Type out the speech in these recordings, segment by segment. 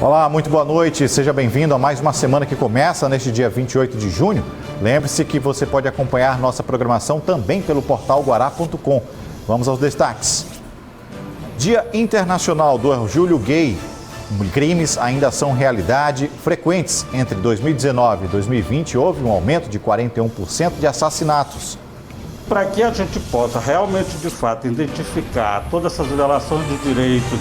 Olá, muito boa noite. Seja bem-vindo a mais uma semana que começa neste dia 28 de junho. Lembre-se que você pode acompanhar nossa programação também pelo portal guará.com. Vamos aos destaques. Dia Internacional do Orgulho Gay. Crimes ainda são realidade frequentes. Entre 2019 e 2020, houve um aumento de 41% de assassinatos. Para que a gente possa realmente, de fato, identificar todas essas violações de direitos,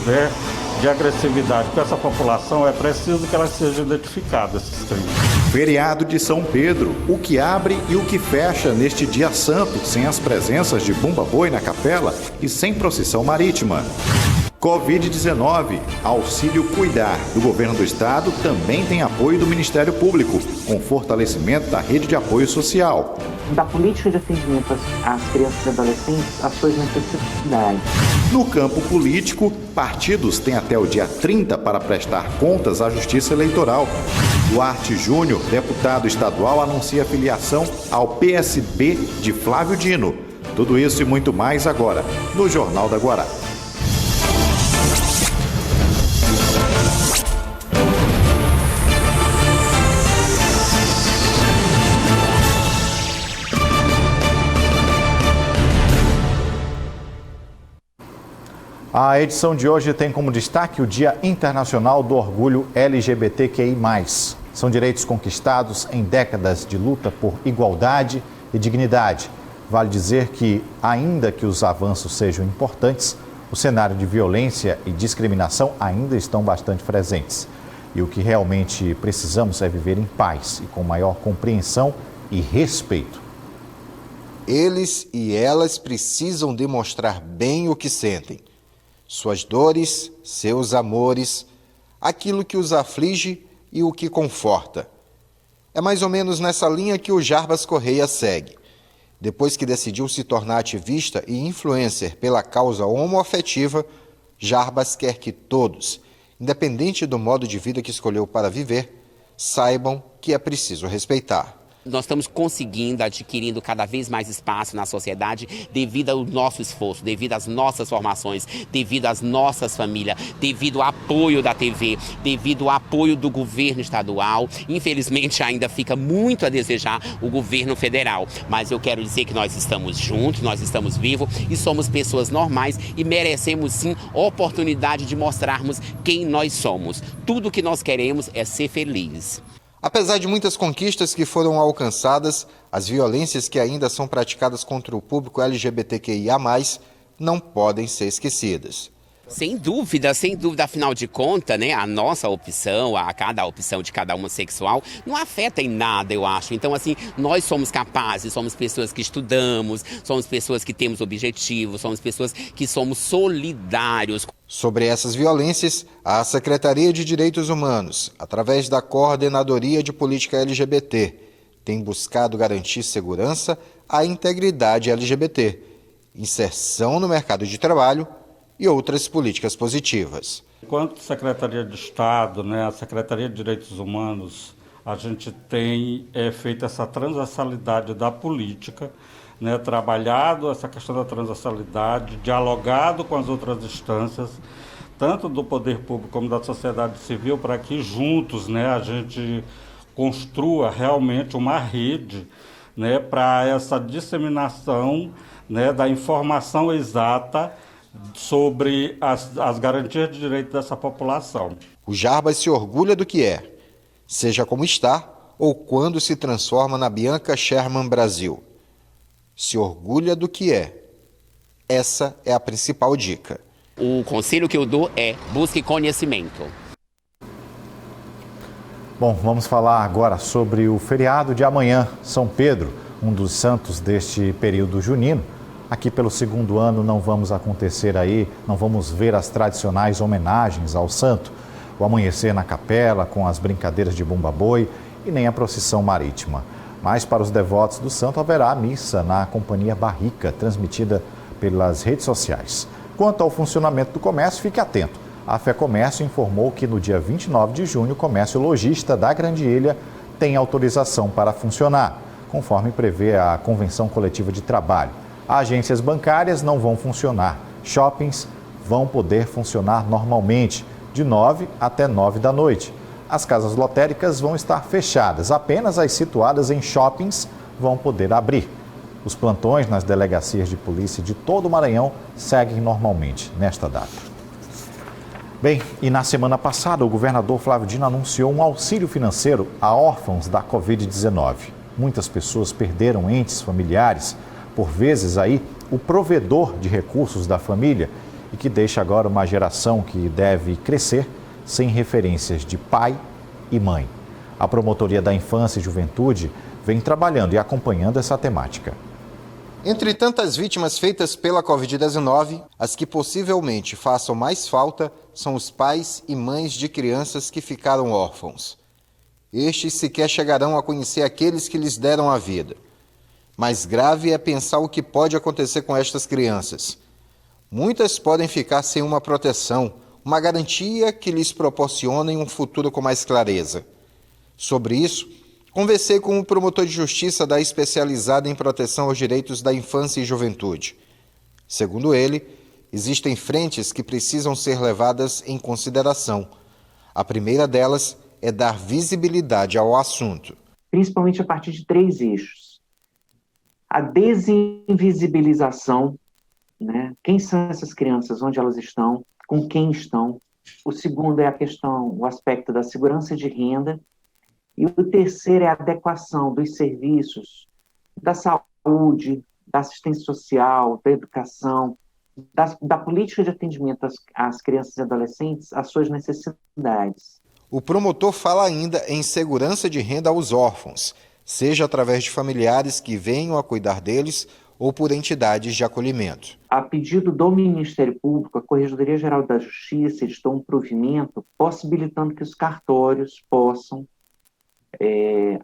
de agressividade com essa população, é preciso que elas sejam identificadas, esses crimes. Feriado de São Pedro, o que abre e o que fecha neste dia santo, sem as presenças de bumba-boi na capela e sem procissão marítima. Covid-19, Auxílio Cuidar, do Governo do Estado, também tem apoio do Ministério Público, com fortalecimento da rede de apoio social. Da política de atendimento às crianças e adolescentes, às suas necessidades. No campo político, partidos têm até o dia 30 para prestar contas à Justiça Eleitoral. Duarte Júnior, deputado estadual, anuncia filiação ao PSB de Flávio Dino. Tudo isso e muito mais agora, no Jornal da Guará. A edição de hoje tem como destaque o Dia Internacional do Orgulho LGBTQI+. São direitos conquistados em décadas de luta por igualdade e dignidade. Vale dizer que, ainda que os avanços sejam importantes, o cenário de violência e discriminação ainda estão bastante presentes. E o que realmente precisamos é viver em paz e com maior compreensão e respeito. Eles e elas precisam demonstrar bem o que sentem. Suas dores, seus amores, aquilo que os aflige e o que conforta. É mais ou menos nessa linha que o Jarbas Correia segue. Depois que decidiu se tornar ativista e influencer pela causa homoafetiva, Jarbas quer que todos, independente do modo de vida que escolheu para viver, saibam que é preciso respeitar. Nós estamos conseguindo, adquirindo cada vez mais espaço na sociedade devido ao nosso esforço, devido às nossas formações, devido às nossas famílias, devido ao apoio da TV, devido ao apoio do governo estadual. Infelizmente ainda fica muito a desejar o governo federal, mas eu quero dizer que nós estamos juntos, nós estamos vivos e somos pessoas normais e merecemos sim a oportunidade de mostrarmos quem nós somos. Tudo que nós queremos é ser felizes. Apesar de muitas conquistas que foram alcançadas, as violências que ainda são praticadas contra o público LGBTQIA+, não podem ser esquecidas. Sem dúvida, afinal de contas, né, a nossa opção, cada opção de cada homossexual, não afeta em nada, eu acho. Então, assim, nós somos capazes, somos pessoas que estudamos, somos pessoas que temos objetivos, somos pessoas que somos solidários. Sobre essas violências, a Secretaria de Direitos Humanos, através da Coordenadoria de Política LGBT, tem buscado garantir segurança à integridade LGBT, inserção no mercado de trabalho e outras políticas positivas. Enquanto Secretaria de Estado, a Secretaria de Direitos Humanos, a gente tem feito essa transversalidade da política, trabalhado essa questão da transversalidade, dialogado com as outras instâncias, tanto do poder público como da sociedade civil, para que juntos a gente construa realmente uma rede para essa disseminação da informação exata sobre as garantias de direito dessa população. O Jarbas se orgulha do que é, seja como está ou quando se transforma na Bianca Sherman Brasil. Se orgulha do que é. Essa é a principal dica. O conselho que eu dou é: busque conhecimento. Bom, vamos falar agora sobre o feriado de amanhã, São Pedro, um dos santos deste período junino. Aqui pelo segundo ano não vamos ver as tradicionais homenagens ao santo, o amanhecer na capela com as brincadeiras de bumba-boi e nem a procissão marítima. Mas para os devotos do santo haverá missa na Companhia Barrica, transmitida pelas redes sociais. Quanto ao funcionamento do comércio, fique atento. A Fé Comércio informou que no dia 29 de junho o comércio lojista da Grande Ilha tem autorização para funcionar, conforme prevê a Convenção Coletiva de Trabalho. Agências bancárias não vão funcionar. Shoppings vão poder funcionar normalmente. de 9 até 9 da noite. As casas lotéricas vão estar fechadas, apenas as situadas em shoppings vão poder abrir. Os plantões nas delegacias de polícia de todo o Maranhão seguem normalmente nesta data. Bem, e na semana passada o governador Flávio Dino anunciou um auxílio financeiro a órfãos da Covid-19. Muitas pessoas perderam entes familiares, por vezes aí o provedor de recursos da família, e que deixa agora uma geração que deve crescer sem referências de pai e mãe. A Promotoria da Infância e Juventude vem trabalhando e acompanhando essa temática. Entre tantas vítimas feitas pela Covid-19, as que possivelmente façam mais falta são os pais e mães de crianças que ficaram órfãos. Estes sequer chegarão a conhecer aqueles que lhes deram a vida. Mais grave é pensar o que pode acontecer com estas crianças. Muitas podem ficar sem uma proteção, uma garantia que lhes proporcione um futuro com mais clareza. Sobre isso, conversei com o promotor de justiça da Especializada em Proteção aos Direitos da Infância e Juventude. Segundo ele, existem frentes que precisam ser levadas em consideração. A primeira delas é dar visibilidade ao assunto. Principalmente a partir de 3 eixos. A desinvisibilização, né? Quem são essas crianças, onde elas estão, com quem estão. O segundo é a questão, o aspecto da segurança de renda. E o terceiro é a adequação dos serviços da saúde, da assistência social, da educação, da política de atendimento às crianças e adolescentes, às suas necessidades. O promotor fala ainda em segurança de renda aos órfãos, seja através de familiares que venham a cuidar deles ou por entidades de acolhimento. A pedido do Ministério Público, a Corregedoria Geral da Justiça editou um provimento possibilitando que os cartórios possam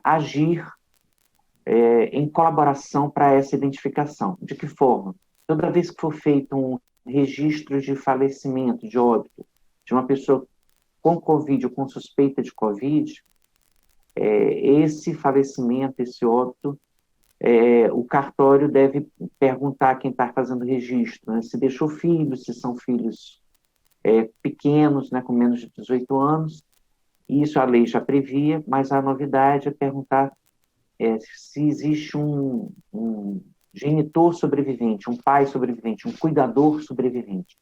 agir em colaboração para essa identificação. De que forma? Toda vez que for feito um registro de falecimento, de óbito, de uma pessoa com Covid ou com suspeita de Covid, esse falecimento, esse óbito, o cartório deve perguntar a quem está fazendo o registro, né, se deixou filhos, se são filhos pequenos, né, com menos de 18 anos. Isso a lei já previa, mas a novidade é perguntar se existe um genitor sobrevivente, um pai sobrevivente, um cuidador sobrevivente.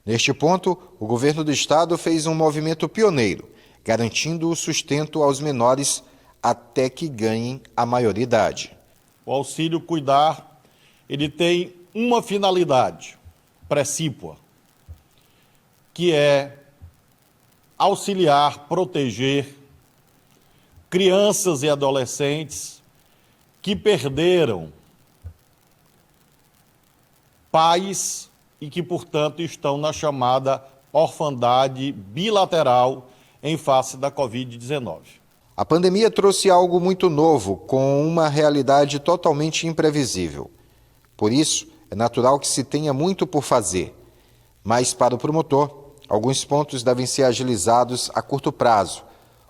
Neste ponto, o governo do estado fez um movimento pioneiro, garantindo o sustento aos menores até que ganhem a maioridade. O auxílio cuidar, ele tem uma finalidade precípua, que é auxiliar, proteger crianças e adolescentes que perderam pais e que, portanto, estão na chamada orfandade bilateral em face da Covid-19. A pandemia trouxe algo muito novo, com uma realidade totalmente imprevisível. Por isso, é natural que se tenha muito por fazer. Mas, para o promotor, alguns pontos devem ser agilizados a curto prazo,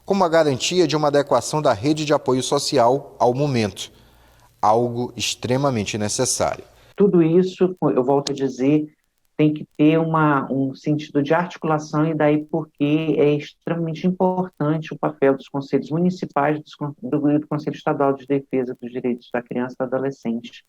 como a garantia de uma adequação da rede de apoio social ao momento, algo extremamente necessário. Tudo isso, eu volto a dizer, tem que ter um sentido de articulação, e daí porque é extremamente importante o papel dos conselhos municipais do Conselho Estadual de Defesa dos Direitos da Criança e do Adolescente.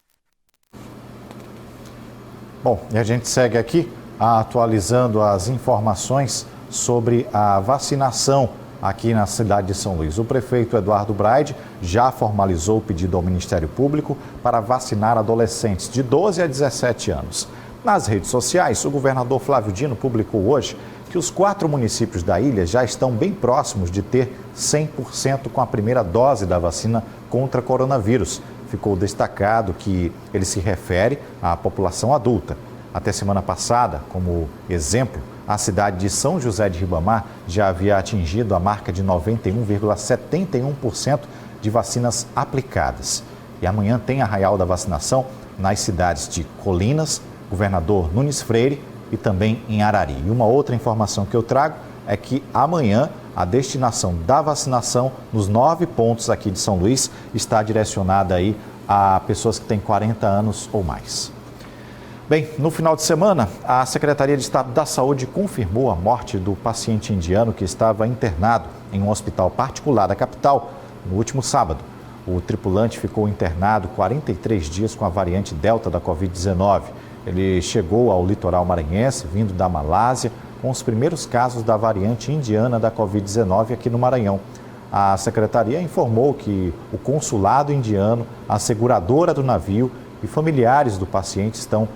Bom, e a gente segue aqui atualizando as informações sobre a vacinação aqui na cidade de São Luís. O prefeito Eduardo Braide já formalizou o pedido ao Ministério Público para vacinar adolescentes de 12 a 17 anos. Nas redes sociais, o governador Flávio Dino publicou hoje que os 4 municípios da ilha já estão bem próximos de ter 100% com a primeira dose da vacina contra coronavírus. Ficou destacado que ele se refere à população adulta. Até semana passada, como exemplo, a cidade de São José de Ribamar já havia atingido a marca de 91,71% de vacinas aplicadas. E amanhã tem arraial da vacinação nas cidades de Colinas, Governador Nunes Freire e também em Arari. E uma outra informação que eu trago é que amanhã a destinação da vacinação nos 9 pontos aqui de São Luís está direcionada aí a pessoas que têm 40 anos ou mais. Bem, no final de semana, a Secretaria de Estado da Saúde confirmou a morte do paciente indiano que estava internado em um hospital particular da capital no último sábado. O tripulante ficou internado 43 dias com a variante Delta da Covid-19. Ele chegou ao litoral maranhense, vindo da Malásia, com os primeiros casos da variante indiana da Covid-19 aqui no Maranhão. A Secretaria informou que o consulado indiano, a seguradora do navio e familiares do paciente estão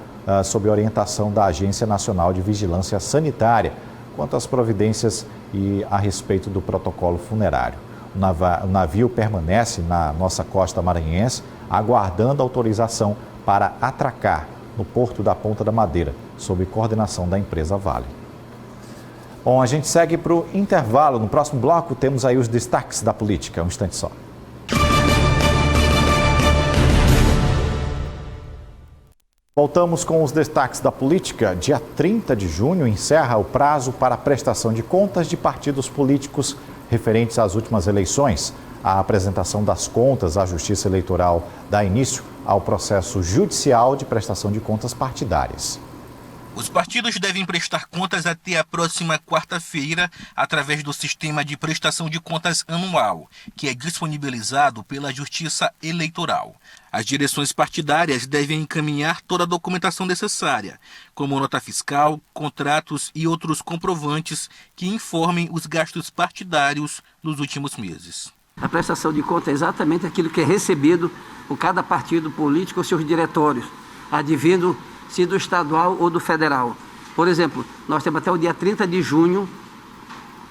sob orientação da Agência Nacional de Vigilância Sanitária quanto às providências e a respeito do protocolo funerário. O navio permanece na nossa costa maranhense, aguardando autorização para atracar no porto da Ponta da Madeira, sob coordenação da empresa Vale. Bom, a gente segue para o intervalo. No próximo bloco temos aí os destaques da política. Um instante só. Voltamos com os destaques da política. Dia 30 de junho encerra o prazo para a prestação de contas de partidos políticos referentes às últimas eleições. A apresentação das contas à Justiça Eleitoral dá início ao processo judicial de prestação de contas partidárias. Os partidos devem prestar contas até a próxima quarta-feira através do Sistema de Prestação de Contas Anual, que é disponibilizado pela Justiça Eleitoral. As direções partidárias devem encaminhar toda a documentação necessária, como nota fiscal, contratos e outros comprovantes que informem os gastos partidários nos últimos meses. A prestação de contas é exatamente aquilo que é recebido por cada partido político ou seus diretórios, advindo se do estadual ou do federal. Por exemplo, nós temos até o dia 30 de junho,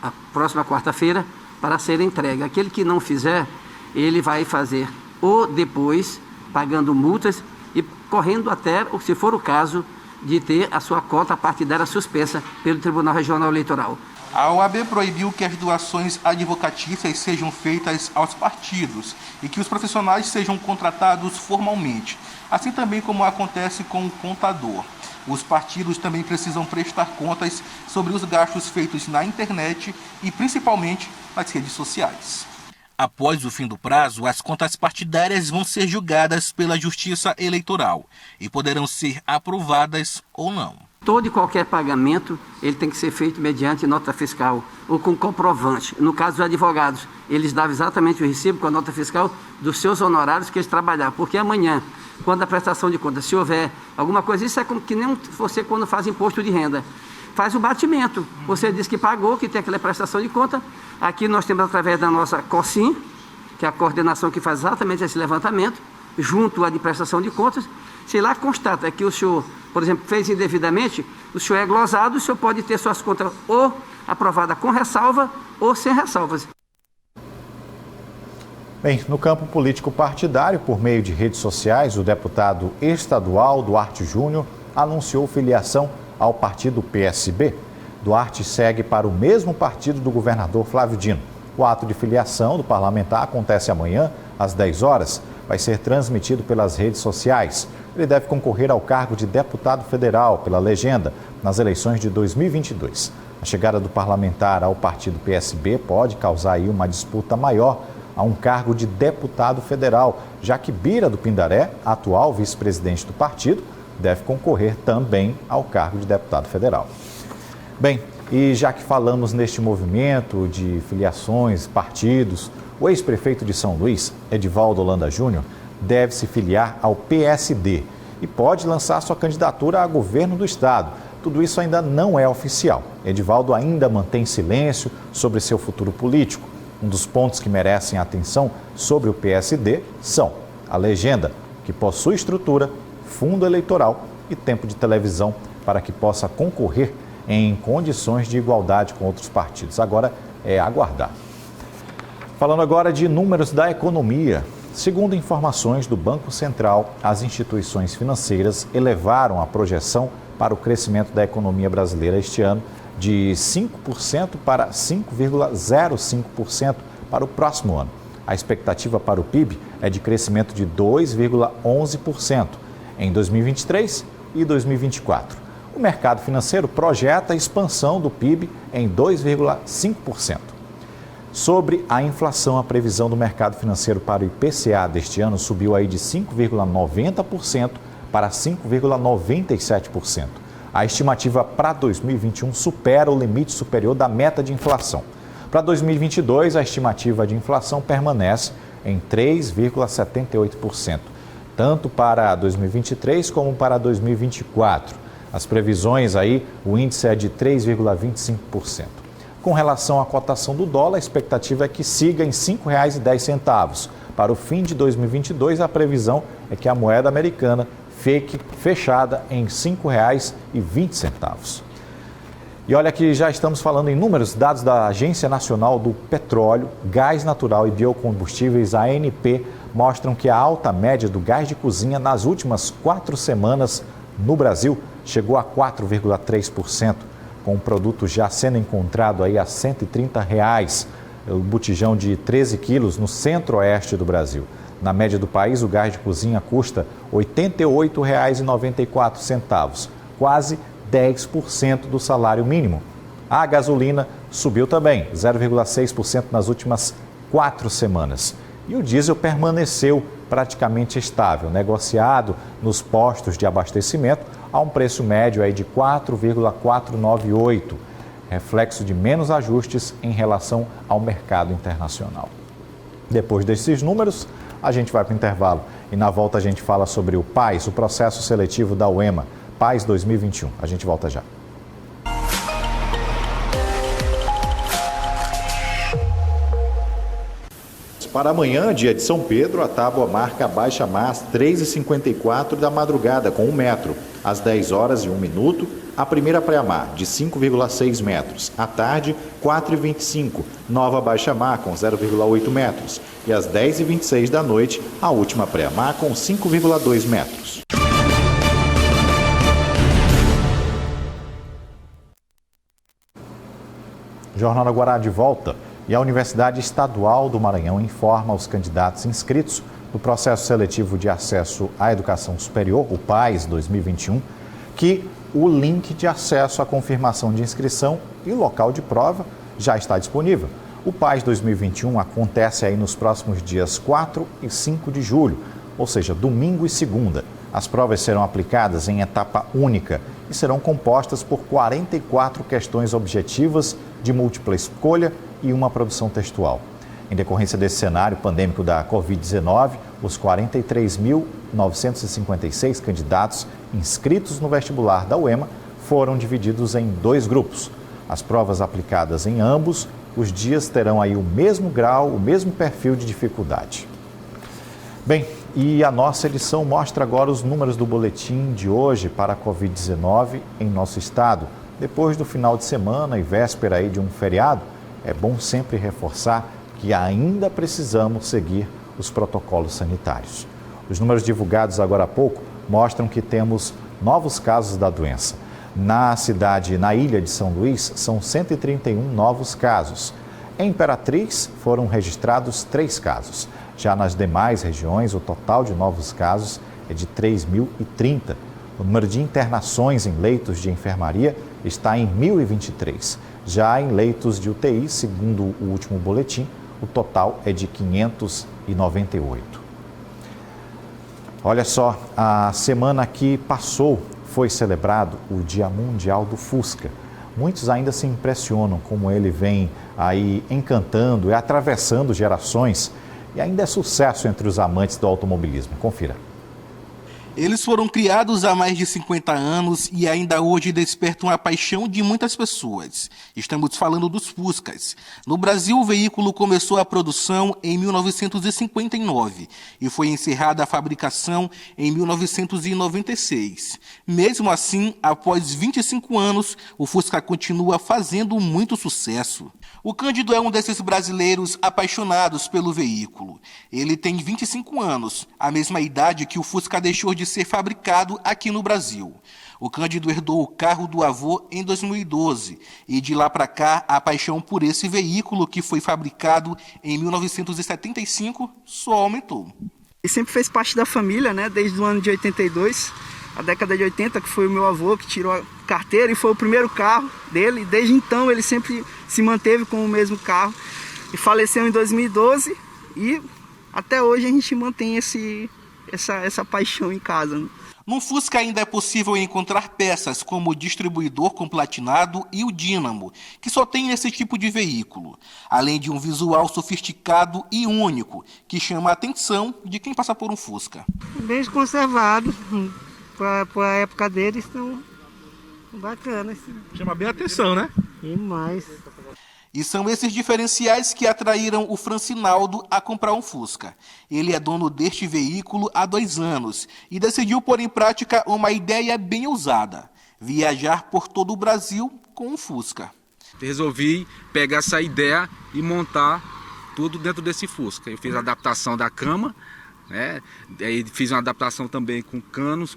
a próxima quarta-feira, para ser entregue. Aquele que não fizer, ele vai fazer ou depois, pagando multas e correndo até, se for o caso, de ter a sua cota partidária suspensa pelo Tribunal Regional Eleitoral. A OAB proibiu que as doações advocatícias sejam feitas aos partidos e que os profissionais sejam contratados formalmente, assim também como acontece com o contador. Os partidos também precisam prestar contas sobre os gastos feitos na internet e principalmente nas redes sociais. Após o fim do prazo, as contas partidárias vão ser julgadas pela Justiça Eleitoral e poderão ser aprovadas ou não. Todo e qualquer pagamento, ele tem que ser feito mediante nota fiscal ou com comprovante. No caso dos advogados, eles davam exatamente o recibo com a nota fiscal dos seus honorários que eles trabalharam. Porque amanhã, quando a prestação de contas, se houver alguma coisa, isso é que nem você quando faz imposto de renda. Faz o batimento. Você diz que pagou, que tem aquela prestação de conta. Aqui nós temos através da nossa COSIM, que é a coordenação que faz exatamente esse levantamento, junto à de prestação de contas. Se lá constata que o senhor, por exemplo, fez indevidamente, o senhor é glosado, o senhor pode ter suas contas ou aprovadas com ressalva ou sem ressalvas. Bem, no campo político partidário, por meio de redes sociais, o deputado estadual Duarte Júnior anunciou filiação ao partido PSB. Duarte segue para o mesmo partido do governador Flávio Dino. O ato de filiação do parlamentar acontece amanhã, às 10 horas. Vai ser transmitido pelas redes sociais. Ele deve concorrer ao cargo de deputado federal pela legenda nas eleições de 2022. A chegada do parlamentar ao partido PSB pode causar aí uma disputa maior a um cargo de deputado federal, já que Bira do Pindaré, atual vice-presidente do partido, deve concorrer também ao cargo de deputado federal. Bem, e já que falamos neste movimento de filiações, partidos, o ex-prefeito de São Luís, Edivaldo Holanda Júnior, deve se filiar ao PSD e pode lançar sua candidatura a governo do estado. Tudo isso ainda não é oficial. Edivaldo ainda mantém silêncio sobre seu futuro político. Um dos pontos que merecem atenção sobre o PSD são a legenda, que possui estrutura, fundo eleitoral e tempo de televisão para que possa concorrer em condições de igualdade com outros partidos. Agora é aguardar. Falando agora de números da economia. Segundo informações do Banco Central, as instituições financeiras elevaram a projeção para o crescimento da economia brasileira este ano de 5% para 5,05% para o próximo ano. A expectativa para o PIB é de crescimento de 2,11% em 2023 e 2024. O mercado financeiro projeta a expansão do PIB em 2,5%. Sobre a inflação, a previsão do mercado financeiro para o IPCA deste ano subiu aí de 5,90% para 5,97%. A estimativa para 2021 supera o limite superior da meta de inflação. Para 2022, a estimativa de inflação permanece em 3,78%, tanto para 2023 como para 2024. As previsões aí, o índice é de 3,25%. Com relação à cotação do dólar, a expectativa é que siga em R$ 5,10. Para o fim de 2022, a previsão é que a moeda americana fique fechada em R$ 5,20. E olha que já estamos falando em números, dados da Agência Nacional do Petróleo, Gás Natural e Biocombustíveis, ANP, mostram que a alta média do gás de cozinha nas últimas 4 semanas no Brasil chegou a 4,3%, com o produto já sendo encontrado aí a R$ 130, o botijão de 13 quilos no centro-oeste do Brasil. Na média do país, o gás de cozinha custa R$ 88,94, quase 10% do salário mínimo. A gasolina subiu também, 0,6% nas últimas 4 semanas. E o diesel permaneceu praticamente estável, negociado nos postos de abastecimento a um preço médio aí de 4,498, reflexo de menos ajustes em relação ao mercado internacional. Depois desses números, a gente vai para o intervalo e na volta a gente fala sobre o PAS, o processo seletivo da UEMA, PAS 2021. A gente volta já. Para amanhã, dia de São Pedro, a tábua marca a baixa mar às 3h54 da madrugada, com 1 metro. Às 10h01, a primeira pré-mar, de 5,6 metros. À tarde, 4h25, nova baixa mar, com 0,8 metros. E às 10h26 da noite, a última pré-mar, com 5,2 metros. Jornal da Guará de volta. E a Universidade Estadual do Maranhão informa aos candidatos inscritos no processo seletivo de acesso à educação superior, o PAS 2021, que o link de acesso à confirmação de inscrição e o local de prova já está disponível. O PAS 2021 acontece aí nos próximos dias 4 e 5 de julho, ou seja, domingo e segunda. As provas serão aplicadas em etapa única e serão compostas por 44 questões objetivas de múltipla escolha e uma produção textual. Em decorrência desse cenário pandêmico da Covid-19, os 43.956 candidatos inscritos no vestibular da UEMA foram divididos em 2 grupos. As provas aplicadas em ambos, os dias terão aí o mesmo grau, o mesmo perfil de dificuldade. Bem, e a nossa edição mostra agora os números do boletim de hoje para a Covid-19 em nosso estado. Depois do final de semana e véspera aí de um feriado, é bom sempre reforçar que ainda precisamos seguir os protocolos sanitários. Os números divulgados agora há pouco mostram que temos novos casos da doença. Na ilha de São Luís, são 131 novos casos. Em Imperatriz, foram registrados 3 casos. Já nas demais regiões, o total de novos casos é de 3.030. O número de internações em leitos de enfermaria está em 1.023. Já em leitos de UTI, segundo o último boletim, o total é de 598. Olha só, a semana que passou foi celebrado o Dia Mundial do Fusca. Muitos ainda se impressionam como ele vem aí encantando e atravessando gerações e ainda é sucesso entre os amantes do automobilismo. Confira. Eles foram criados há mais de 50 anos e ainda hoje despertam a paixão de muitas pessoas. Estamos falando dos Fuscas. No Brasil, o veículo começou a produção em 1959 e foi encerrada a fabricação em 1996. Mesmo assim, após 25 anos, o Fusca continua fazendo muito sucesso. O Cândido é um desses brasileiros apaixonados pelo veículo. Ele tem 25 anos, a mesma idade que o Fusca deixou de ser fabricado aqui no Brasil. O Cândido herdou o carro do avô em 2012 e de lá para cá a paixão por esse veículo, que foi fabricado em 1975, só aumentou. E sempre fez parte da família, né? Desde o ano de 82, a década de 80, que foi o meu avô que tirou a carteira e foi o primeiro carro dele. Desde então ele sempre se manteve com o mesmo carro e faleceu em 2012 e até hoje a gente mantém essa paixão em casa, né? No Fusca ainda é possível encontrar peças como o distribuidor com platinado e o dínamo, que só tem esse tipo de veículo, além de um visual sofisticado e único, que chama a atenção de quem passa por um Fusca. Bem conservado, para a época deles, estão bacanas. Chama bem a atenção, né? Demais. E são esses diferenciais que atraíram o Francinaldo a comprar um Fusca. Ele é dono deste veículo há 2 anos e decidiu pôr em prática uma ideia bem ousada: viajar por todo o Brasil com um Fusca. Resolvi pegar essa ideia e montar tudo dentro desse Fusca. Eu fiz a adaptação da cama, né? Aí fiz uma adaptação também com canos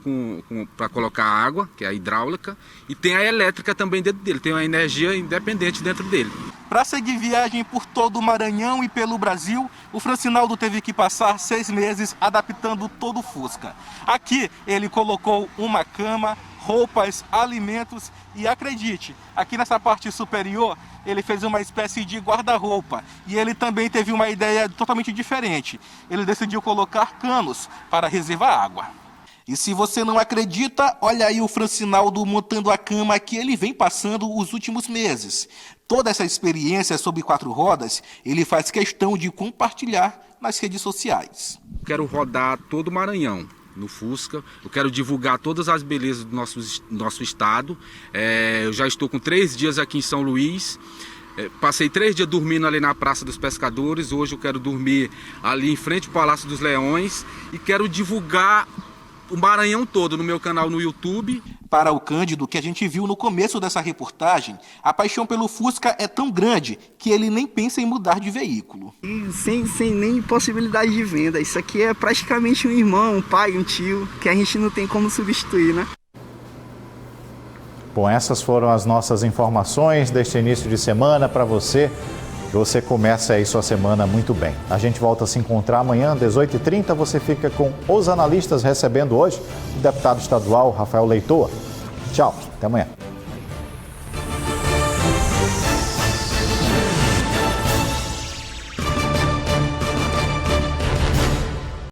para colocar água, que é a hidráulica, e tem a elétrica também dentro dele, tem uma energia independente dentro dele. Para seguir viagem por todo o Maranhão e pelo Brasil, o Francinaldo teve que passar 6 meses adaptando todo o Fusca. Aqui ele colocou uma cama, roupas, alimentos e, acredite, aqui nessa parte superior ele fez uma espécie de guarda-roupa e ele também teve uma ideia totalmente diferente. Ele decidiu colocar canos para reservar água. E se você não acredita, olha aí o Francinaldo montando a cama que ele vem passando os últimos meses. Toda essa experiência sobre 4 rodas, ele faz questão de compartilhar nas redes sociais. Quero rodar todo o Maranhão no Fusca, eu quero divulgar todas as belezas do nosso estado. Eu já estou com 3 dias aqui em São Luís. Passei 3 dias dormindo ali na Praça dos Pescadores. Hoje eu quero dormir ali em frente ao Palácio dos Leões e quero divulgar o Maranhão todo no meu canal no YouTube. Para o Cândido, que a gente viu no começo dessa reportagem, a paixão pelo Fusca é tão grande que ele nem pensa em mudar de veículo. E sem nem possibilidade de venda. Isso aqui é praticamente um irmão, um pai, um tio, que a gente não tem como substituir, né? Bom, essas foram as nossas informações deste início de semana para você. Que você comece aí sua semana muito bem. A gente volta a se encontrar amanhã, 18h30. Você fica com os analistas, recebendo hoje o deputado estadual Rafael Leitoa. Tchau, até amanhã.